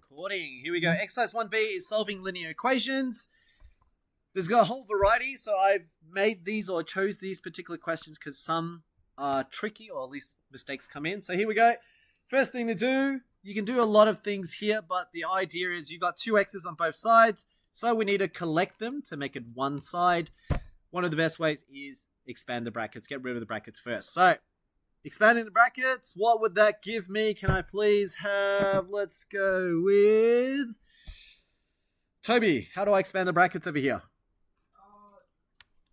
recording. Here we go. Exercise 1B is solving linear equations. There's got a whole variety, so I've made these or chose these particular questions because some are tricky or at least mistakes come in. So here we go. First thing to do, you can do a lot of things here, but the idea is you've got two x's on both sides, so we need to collect them to make it one side. One of the best ways is expand the brackets. Get rid of the brackets first. So expanding the brackets, what would that give me? Can I please have, let's go with Toby. How do I expand the brackets over here?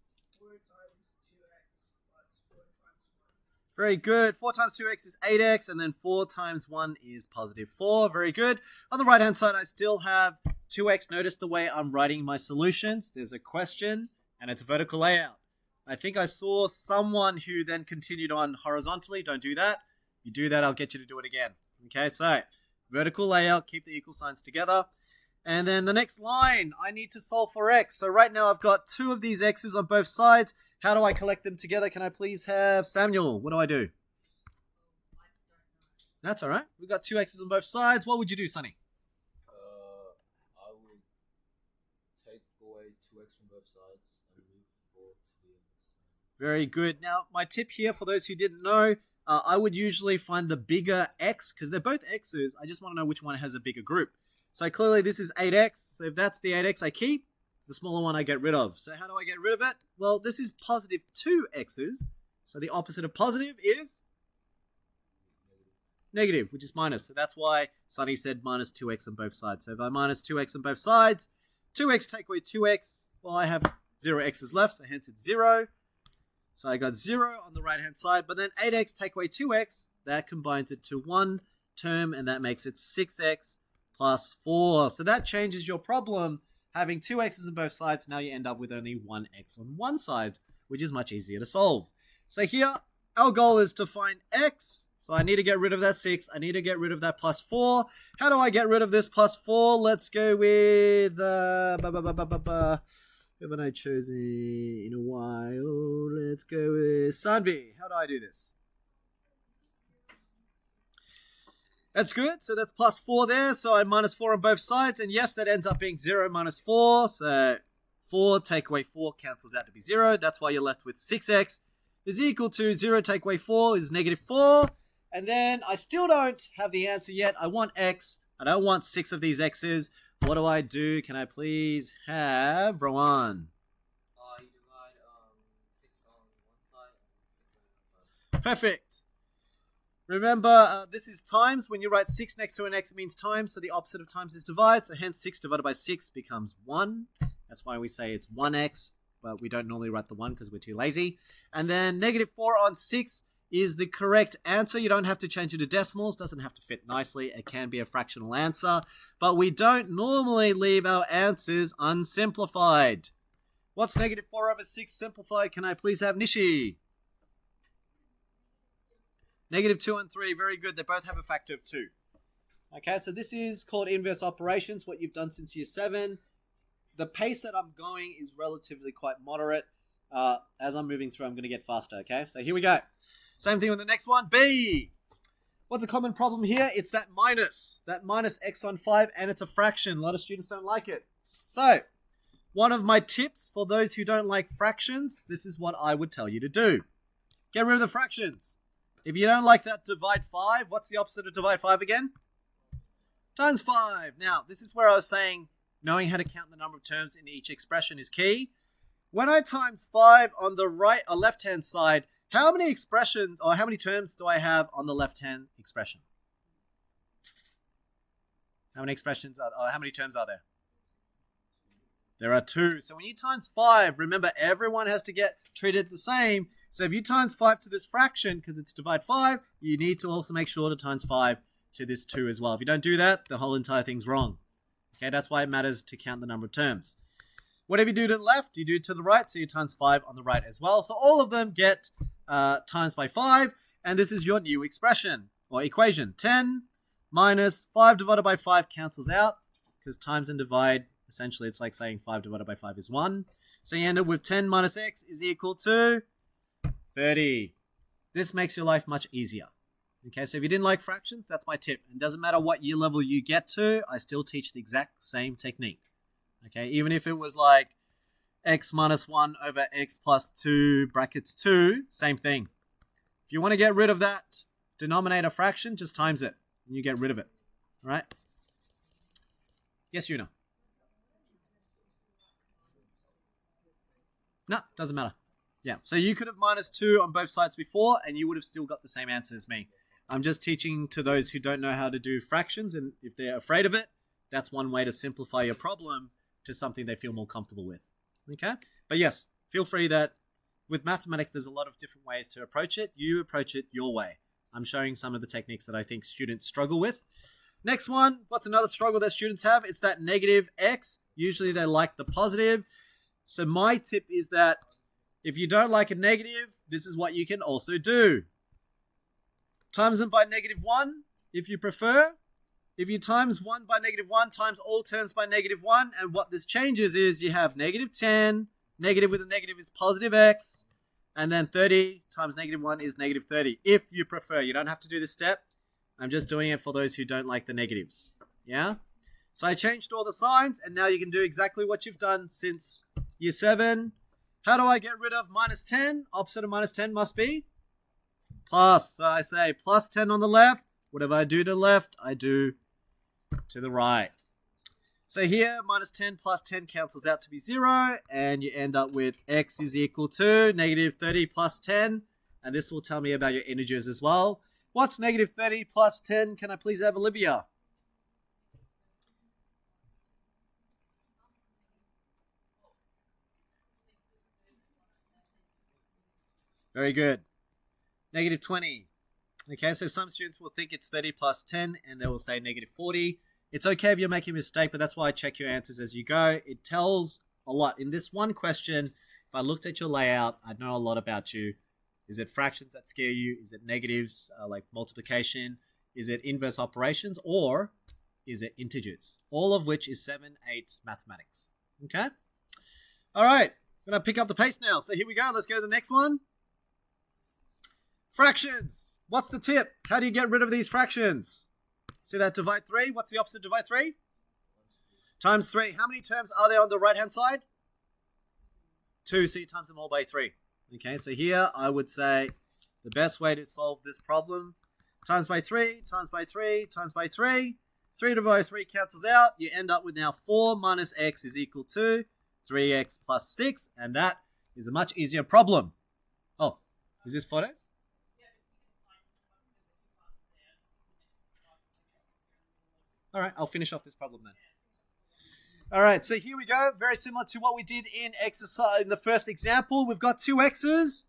4 times 2x plus 4 times 1. Very good. 4 times 2x is 8x, and then 4 times 1 is positive 4. Very good. On the right-hand side, I still have 2x. Notice the way I'm writing my solutions. There's a question, and it's a vertical layout. I think I saw someone who then continued on horizontally. Don't do that. You do that, I'll get you to do it again. Okay, so vertical layout, keep the equal signs together. And then the next line, I need to solve for x. So right now I've got 2 of these x's on both sides. How do I collect them together? Can I please have Samuel? What do I do? That's all right. We've got 2 x's on both sides. What would you do, Sonny? I would take away 2x from both sides and move 4 to the other side. Very good. Now, my tip here for those who didn't know, I would usually find the bigger x because they're both x's. I just want to know which one has a bigger group. So clearly this is 8x. So if that's the 8x I keep, the smaller one I get rid of. So how do I get rid of it? Well, this is positive 2x's. So the opposite of positive is negative, which is minus. So that's why Sonny said minus 2x on both sides. So if I minus 2x on both sides, 2x take away 2x, well, I have 0 x's left, so hence it's 0. So I got 0 on the right-hand side, but then 8x take away 2x, that combines it to one term, and that makes it 6x plus 4. So that changes your problem. Having 2 x's on both sides, now you end up with only 1 x on one side, which is much easier to solve. So here, our goal is to find x. So I need to get rid of that 6. I need to get rid of that plus 4. How do I get rid of this plus 4? Let's go with... Who haven't I chosen in a while? Let's go with Sanvi. How do I do this? That's good. So that's plus 4 there. So I minus 4 on both sides. And yes, that ends up being 0 minus 4. So 4 take away 4 cancels out to be 0. That's why you're left with 6x is equal to 0 take away 4 is negative 4. And then I still don't have the answer yet. I want x. I don't want 6 of these x's. What do I do? Can I please have Rowan? You divide 6 on one side and 6 on the other side. Perfect. Remember, this is times. When you write 6 next to an x, it means times. So the opposite of times is divide. So hence 6 divided by 6 becomes 1. That's why we say it's 1x. But we don't normally write the 1 because we're too lazy. And then negative 4 on 6 is the correct answer. You don't have to change it to decimals. Doesn't have to fit nicely. It can be a fractional answer. But we don't normally leave our answers unsimplified. What's negative 4 over 6 simplified? Can I please have Nishi? Negative 2 and 3. Very good. They both have a factor of 2. Okay, so this is called inverse operations, what you've done since year 7. The pace that I'm going is relatively quite moderate. As I'm moving through, I'm going to get faster, okay? So here we go. Same thing with the next one. B. What's a common problem here? It's that minus x on 5, and it's a fraction. A lot of students don't like it. So, one of my tips for those who don't like fractions, this is what I would tell you to do. Get rid of the fractions. If you don't like that, divide 5. What's the opposite of divide 5 again? Times 5. Now, this is where I was saying knowing how to count the number of terms in each expression is key. When I times 5 on the right or left-hand side, how many expressions or how many terms do I have on the left-hand expression? How many expressions or how many terms are there? There are 2. So when you times 5, remember everyone has to get treated the same. So if you times 5 to this fraction, because it's divide 5, you need to also make sure to times 5 to this 2 as well. If you don't do that, the whole entire thing's wrong. Okay, that's why it matters to count the number of terms. Whatever you do to the left, you do to the right, so you times 5 on the right as well. So all of them get times by 5, and this is your new expression, or equation. 10 minus 5 divided by 5 cancels out, because times and divide, essentially it's like saying 5 divided by 5 is 1. So you end up with 10 minus x is equal to 30. This makes your life much easier. Okay, so if you didn't like fractions, that's my tip. It doesn't matter what year level you get to, I still teach the exact same technique. Okay, even if it was like x minus 1 over x plus 2 brackets 2, same thing. If you want to get rid of that denominator fraction, just times it, and you get rid of it. All right? Yes, Una? No, doesn't matter. Yeah, so you could have minus 2 on both sides before, and you would have still got the same answer as me. I'm just teaching to those who don't know how to do fractions, and if they're afraid of it, that's one way to simplify your problem to something they feel more comfortable with. Okay? But yes, feel free that with mathematics, there's a lot of different ways to approach it. You approach it your way. I'm showing some of the techniques that I think students struggle with. Next one, what's another struggle that students have? It's that negative x. Usually they like the positive. So my tip is that if you don't like a negative, this is what you can also do. Times them by negative 1 if you prefer. If you times 1 by negative 1, times all terms by negative 1. And what this changes is you have negative 10. Negative with a negative is positive x. And then 30 times negative 1 is negative 30. If you prefer. You don't have to do this step. I'm just doing it for those who don't like the negatives. Yeah? So I changed all the signs. And now you can do exactly what you've done since year 7. How do I get rid of minus 10? Opposite of minus 10 must be plus. So I say plus 10 on the left. Whatever I do to the left, I do to the right. So here, minus 10 plus 10 cancels out to be 0. And you end up with x is equal to negative 30 plus 10. And this will tell me about your integers as well. What's negative 30 plus 10? Can I please have Olivia? Very good. Negative 20. Okay, so some students will think it's 30 plus 10 and they will say negative 40. It's okay if you're making a mistake, but that's why I check your answers as you go. It tells a lot. In this one question, if I looked at your layout, I'd know a lot about you. Is it fractions that scare you? Is it negatives like multiplication? Is it inverse operations? Or is it integers? All of which is 7, 8 mathematics. Okay? All right. I'm going to pick up the pace now. So here we go. Let's go to the next one. Fractions. What's the tip? How do you get rid of these fractions? See that divide 3? What's the opposite of divide 3? Times 3. How many terms are there on the right-hand side? 2. So you times them all by 3. Okay, so here I would say the best way to solve this problem, times by 3, times by 3, times by 3. 3 divided by 3 cancels out. You end up with now 4 minus x is equal to 3x plus 6. And that is a much easier problem. Oh, is this photos? All right, I'll finish off this problem then. All right, so here we go. Very similar to what we did in the first example. We've got 2 x's.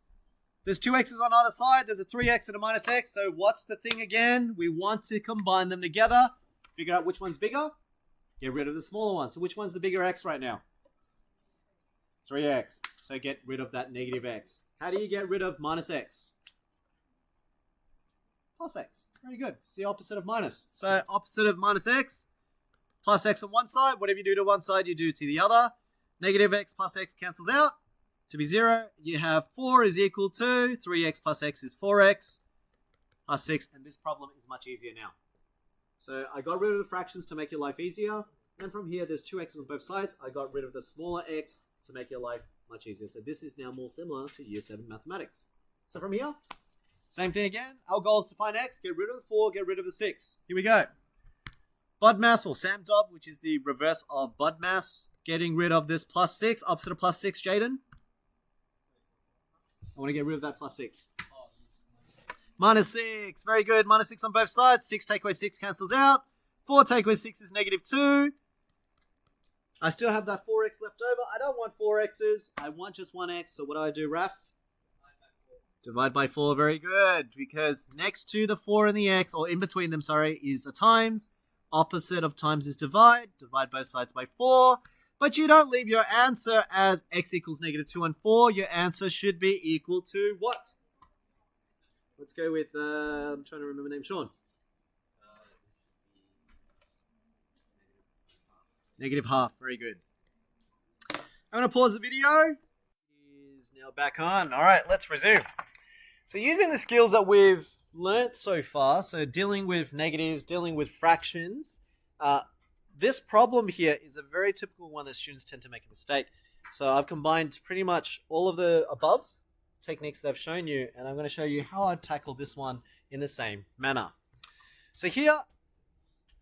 There's 2 x's on either side. There's a 3x and a minus x. So what's the thing again? We want to combine them together. Figure out which one's bigger. Get rid of the smaller one. So which one's the bigger x right now? 3x. So get rid of that negative x. How do you get rid of minus x? Plus x. Very good. It's the opposite of minus. So opposite of minus x, plus x on one side. Whatever you do to one side, you do to the other. Negative x plus x cancels out to be 0. You have 4 is equal to 3x plus x is 4x plus 6. And this problem is much easier now. So I got rid of the fractions to make your life easier. And from here, there's 2 x's on both sides. I got rid of the smaller x to make your life much easier. So this is now more similar to year 7 mathematics. So from here, same thing again. Our goal is to find x, get rid of the 4, get rid of the 6. Here we go. BUDMAS or SAMDOB, which is the reverse of BUDMAS. Getting rid of this plus 6, opposite of plus 6, Jaden. I want to get rid of that plus 6. Minus 6, very good. Minus 6 on both sides. 6 take away 6 cancels out. 4 take away 6 is negative 2. I still have that 4x left over. I don't want 4x's. I want just 1x. So what do I do, Raf? Divide by 4, very good. Because next to the 4 and the x, or in between them, sorry, is a times. Opposite of times is divide. Divide both sides by 4. But you don't leave your answer as x equals negative 2 and 4. Your answer should be equal to what? Let's go with, I'm trying to remember the name, Sean. Negative half, very good. I'm going to pause the video. It is now back on. All right, let's resume. So using the skills that we've learnt so far, so dealing with negatives, dealing with fractions, this problem here is a very typical one that students tend to make a mistake. So I've combined pretty much all of the above techniques that I've shown you, and I'm going to show you how I'd tackle this one in the same manner. So here,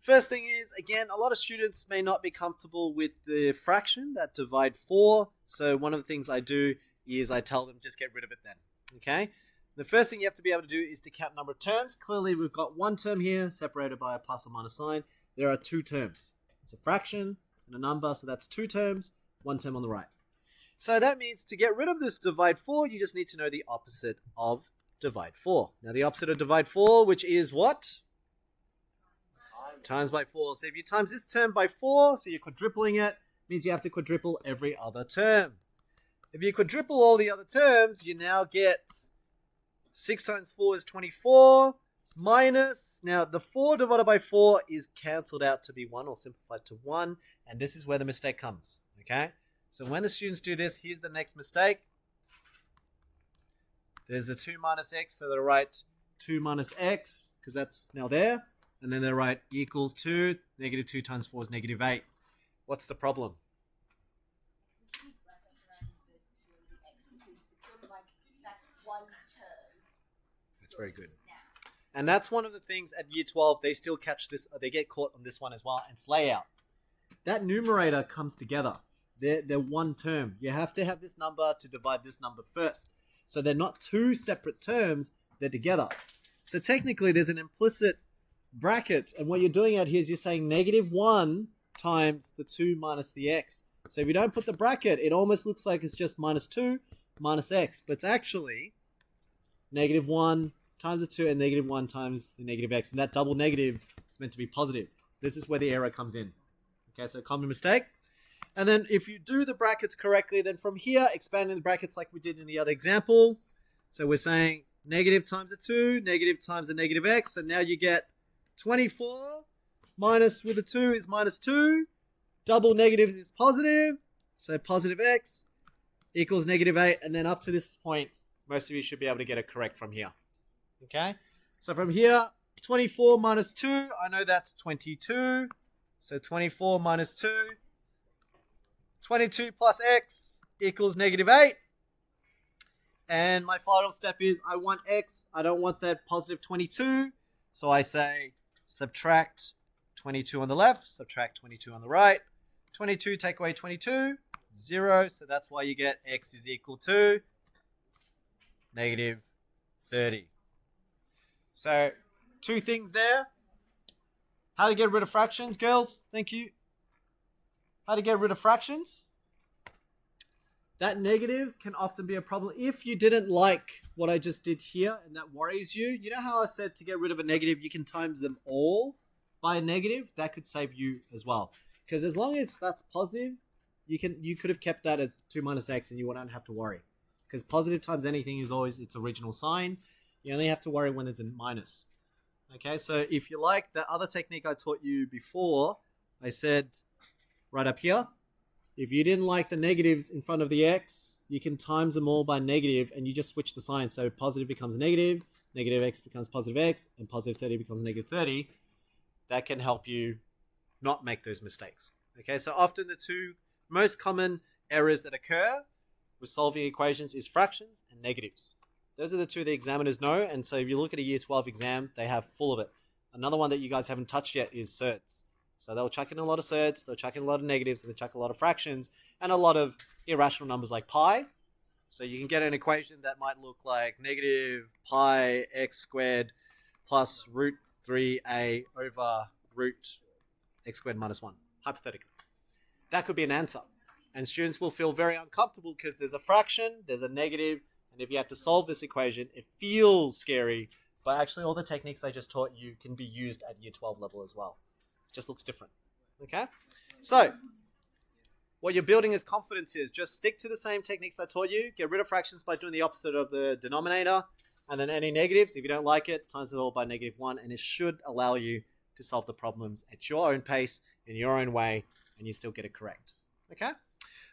first thing is, again, a lot of students may not be comfortable with the fraction that divide 4. So one of the things I do is I tell them just get rid of it then. Okay? The first thing you have to be able to do is to count number of terms. Clearly, we've got one term here separated by a plus or minus sign. There are 2 terms. It's a fraction and a number, so that's 2 terms, 1 term on the right. So that means to get rid of this divide 4, you just need to know the opposite of divide 4. Now, the opposite of divide 4, which is what? Times by 4. So if you times this term by 4, so you're quadrupling it, means you have to quadruple every other term. If you quadruple all the other terms, you now get 6 times 4 is 24, minus, now the 4 divided by 4 is cancelled out to be 1 or simplified to 1, and this is where the mistake comes, okay? So when the students do this, here's the next mistake. There's the 2 minus x, so they'll write 2 minus x, because that's now there, and then they'll write equals 2, negative 2 times 4 is negative 8. What's the problem? That's very good. And that's one of the things at year 12, they still catch this, they get caught on this one as well, and it's layout. That numerator comes together. They're one term. You have to have this number to divide this number first. So they're not 2 separate terms, they're together. So technically there's an implicit bracket, and what you're doing out here is you're saying negative 1 times the 2 minus the x. So if you don't put the bracket, it almost looks like it's just minus 2 minus x, but it's actually negative 1 times the 2 and negative 1 times the negative x, and that double negative is meant to be positive. This is where the error comes in. Okay, so common mistake. And then if you do the brackets correctly, then from here, expanding the brackets like we did in the other example. So we're saying negative times the 2, negative times the negative x, so now you get 24 minus with the 2 is minus 2, double negative is positive, so positive x equals negative 8, and then up to this point, most of you should be able to get it correct from here. Okay, so from here, 24 minus 2, I know that's 22, so 24 minus 2, 22 plus x equals negative 8, and my final step is I want x, I don't want that positive 22, so I say subtract 22 on the left, subtract 22 on the right, 22 take away 22, 0, so that's why you get x is equal to negative 30. So 2 things there. How to get rid of fractions, girls? Thank you. How to get rid of fractions? That negative can often be a problem. If you didn't like what I just did here and that worries you, you know how I said to get rid of a negative, you can times them all by a negative? That could save you as well. Because as long as that's positive, you could have kept that as 2 minus x and you wouldn't have to worry. Because positive times anything is always its original sign. You only have to worry when it's a minus. Okay, so if you like the other technique I taught you before, I said right up here, if you didn't like the negatives in front of the x, you can times them all by negative and you just switch the sign. So positive becomes negative, negative x becomes positive x, and positive 30 becomes negative 30. That can help you not make those mistakes. Okay, so often the 2 most common errors that occur with solving equations is fractions and negatives. Those are the 2 the examiners know, and so if you look at a year 12 exam, they have full of it. Another one that you guys haven't touched yet is surds. So they'll chuck in a lot of surds, they'll chuck in a lot of negatives, they'll chuck a lot of fractions, and a lot of irrational numbers like pi. So you can get an equation that might look like negative pi x squared plus root 3a over root x squared minus 1, hypothetically. That could be an answer. And students will feel very uncomfortable because there's a fraction, there's a negative, and if you have to solve this equation, it feels scary, but actually all the techniques I just taught you can be used at year 12 level as well. It just looks different. Okay? So, what you're building is confidence is just stick to the same techniques I taught you, get rid of fractions by doing the opposite of the denominator, and then any negatives, if you don't like it, times it all by negative 1, and it should allow you to solve the problems at your own pace, in your own way, and you still get it correct. Okay?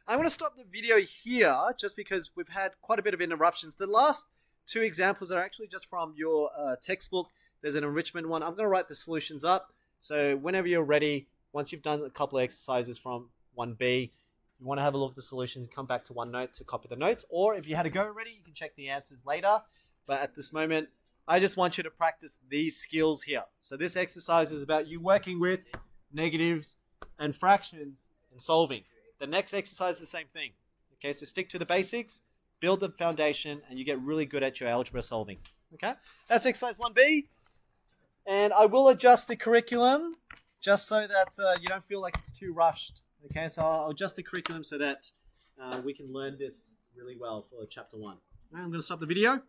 I'm going to stop the video here just because we've had quite a bit of interruptions. The last two examples that are actually just from your textbook. There's an enrichment one. I'm going to write the solutions up. So whenever you're ready, once you've done a couple of exercises from 1B, you want to have a look at the solutions, come back to OneNote to copy the notes. Or if you had a go already, you can check the answers later. But at this moment, I just want you to practice these skills here. So this exercise is about you working with negatives and fractions and solving. The next exercise is the same thing. Okay, so stick to the basics, build the foundation, and you get really good at your algebra solving. Okay, that's exercise 1B. And I will adjust the curriculum just so that you don't feel like it's too rushed. Okay, so I'll adjust the curriculum so that we can learn this really well for chapter 1. Now I'm going to stop the video.